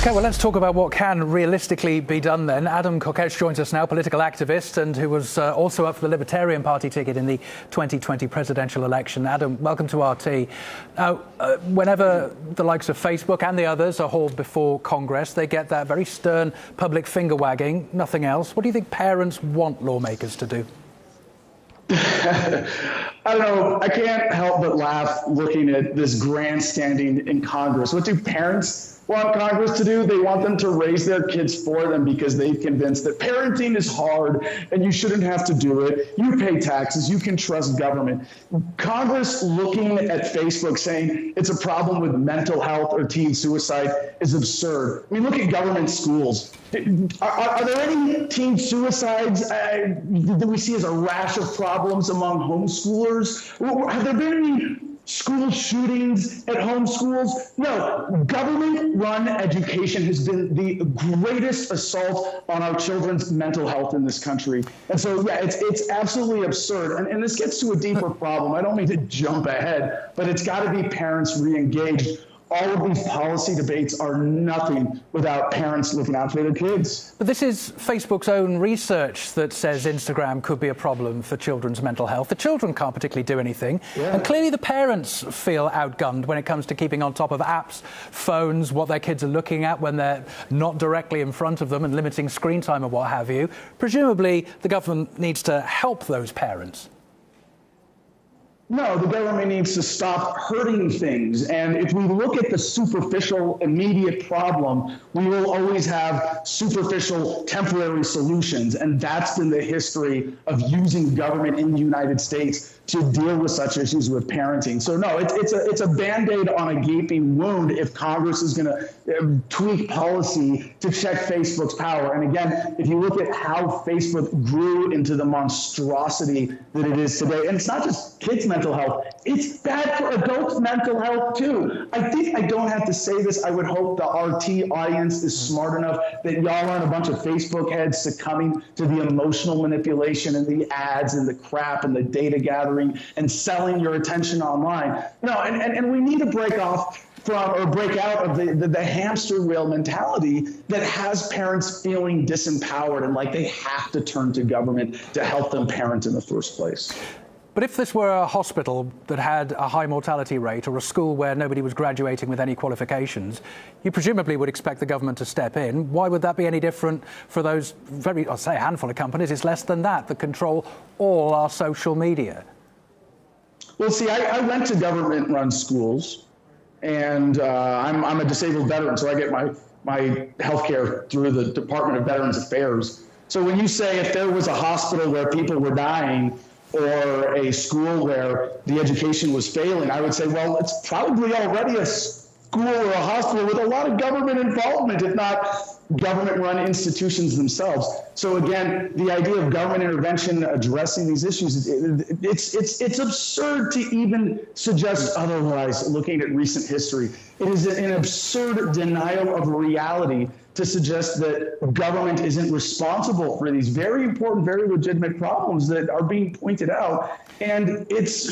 Okay, well, let's talk about what can realistically be done then. Adam Koketch joins us now, political activist, and who was also up for the Libertarian Party ticket in the 2020 presidential election. Adam, welcome to RT. Whenever the likes of Facebook and the others are hauled before Congress, they get that very stern public finger wagging, nothing else. What do you think parents want lawmakers to do? I don't know. I can't help but laugh looking at this grandstanding in Congress. What do parents want Congress to do? They want them to raise their kids for them because they've convinced that parenting is hard and you shouldn't have to do it. You pay taxes. You can trust government. Congress looking at Facebook saying it's a problem with mental health or teen suicide is absurd. I mean, look at government schools. Are there any teen suicides that we see as a rash of problems among homeschoolers? Have there been any school shootings at home schools? No. Government-run education has been the greatest assault on our children's mental health in this country. And so, yeah, it's absolutely absurd. And this gets to a deeper problem. I don't mean to jump ahead, but it's got to be parents re-engaged. All of these policy debates are nothing without parents looking out for their kids. But this is Facebook's own research that says Instagram could be a problem for children's mental health. The children can't particularly do anything. Yeah. And clearly the parents feel outgunned when it comes to keeping on top of apps, phones, what their kids are looking at when they're not directly in front of them and limiting screen time and what have you. Presumably the government needs to help those parents. No, the government needs to stop hurting things. And if we look at the superficial, immediate problem, we will always have superficial, temporary solutions. And that's been the history of using government in the United States to deal with such issues with parenting. So no, it's a Band-Aid on a gaping wound if Congress is going to tweak policy to check Facebook's power. And again, if you look at how Facebook grew into the monstrosity that it is today, and it's not just kids' mental health, it's bad for adults' mental health too. I think I don't have to say this. I would hope the RT audience is smart enough that y'all aren't a bunch of Facebook heads succumbing to the emotional manipulation and the ads and the crap and the data gathering and selling your attention online. No, and we need to break out of the hamster wheel mentality that has parents feeling disempowered and like they have to turn to government to help them parent in the first place. But if this were a hospital that had a high mortality rate or a school where nobody was graduating with any qualifications, you presumably would expect the government to step in. Why would that be any different for those I'll say a handful of companies? It's less than that control all our social media. Well, see, I went to government-run schools, and I'm a disabled veteran, so I get my health care through the Department of Veterans Affairs. So when you say if there was a hospital where people were dying or a school where the education was failing, I would say, well, it's probably already a school or a hospital with a lot of government involvement, if not government-run institutions themselves. So again, the idea of government intervention addressing these issues, it's absurd to even suggest otherwise looking at recent history. It is an absurd denial of reality to suggest that government isn't responsible for these very important, very legitimate problems that are being pointed out. And it's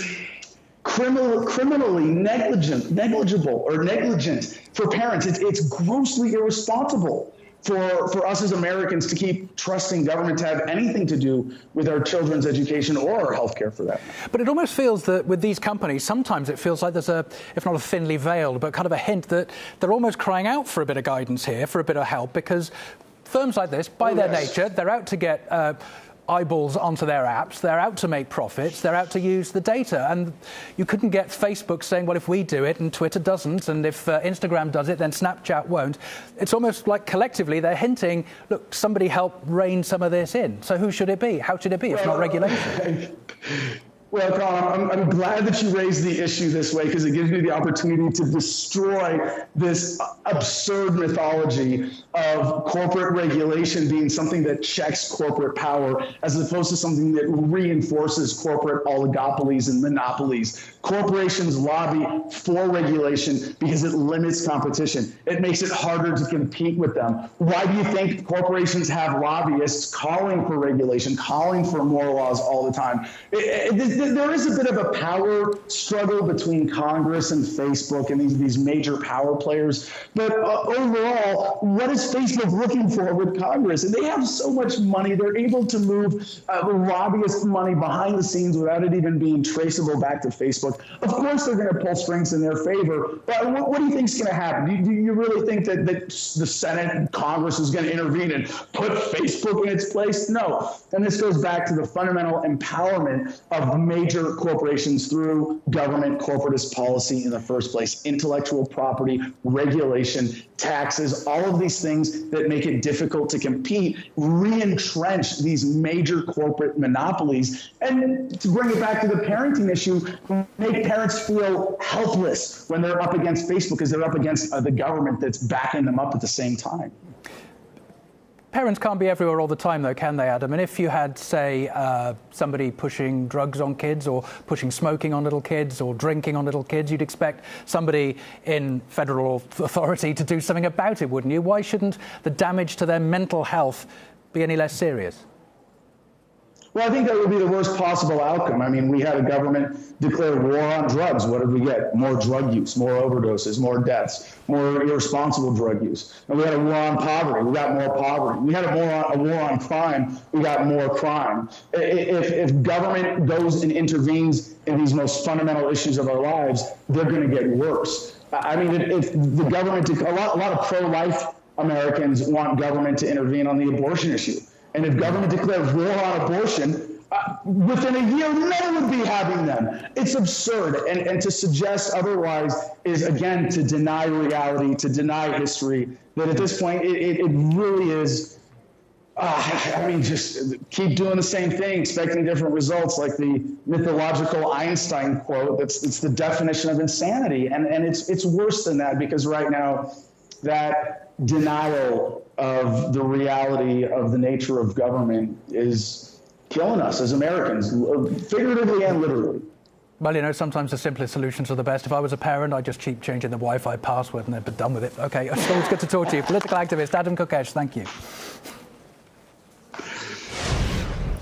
criminally negligible or negligent for parents. It's grossly irresponsible for us as Americans to keep trusting government to have anything to do with our children's education or our health care for that. But it almost feels that with these companies, sometimes it feels like there's if not a thinly veiled, but kind of a hint that they're almost crying out for a bit of guidance here, for a bit of help, because firms like this, by their nature, they're out to get eyeballs onto their apps, they're out to make profits, they're out to use the data. And you couldn't get Facebook saying, well, if we do it and Twitter doesn't, and if Instagram does it, then Snapchat won't. It's almost like collectively they're hinting, look, somebody help rein some of this in. So who should it be? How should it be if not regulation? Well, Colin, I'm glad that you raised the issue this way because it gives me the opportunity to destroy this absurd mythology of corporate regulation being something that checks corporate power as opposed to something that reinforces corporate oligopolies and monopolies. Corporations lobby for regulation because it limits competition. It makes it harder to compete with them. Why do you think corporations have lobbyists calling for regulation, calling for more laws all the time? there is a bit of a power struggle between Congress and Facebook and these major power players. But overall, what is Facebook looking for with Congress? And they have so much money. They're able to move lobbyist money behind the scenes without it even being traceable back to Facebook. Of course, they're going to pull strings in their favor. But what do you think is going to happen? Do you really think that the Senate and Congress is going to intervene and put Facebook in its place? No. And this goes back to the fundamental empowerment of major corporations through government corporatist policy in the first place, intellectual property, regulation, taxes, all of these things that make it difficult to compete, re-entrench these major corporate monopolies, and to bring it back to the parenting issue, make parents feel helpless when they're up against Facebook because they're up against the government that's backing them up at the same time. Parents can't be everywhere all the time, though, can they, Adam? And if you had, say, somebody pushing drugs on kids or pushing smoking on little kids or drinking on little kids, you'd expect somebody in federal authority to do something about it, wouldn't you? Why shouldn't the damage to their mental health be any less serious? Well, I think that would be the worst possible outcome. I mean, we had a government declare war on drugs. What did we get? More drug use, more overdoses, more deaths, more irresponsible drug use. And we had a war on poverty. We got more poverty. We had a war on crime. We got more crime. If government goes and intervenes in these most fundamental issues of our lives, they're going to get worse. I mean, if the government, a lot of pro-life Americans want government to intervene on the abortion issue. And if government declares war on abortion, within a year, no one would be having them. It's absurd. And to suggest otherwise is, again, to deny reality, to deny history, that at this point, it really is, I mean, just keep doing the same thing, expecting different results, like the mythological Einstein quote. It's the definition of insanity. And it's worse than that, because right now, that denial of the reality of the nature of government is killing us as Americans, figuratively and literally. Well, you know, sometimes the simplest solutions are the best. If I was a parent, I'd just keep changing the Wi-Fi password and they'd be done with it. Okay, it's always good to talk to you. Political activist Adam Kokesh, thank you.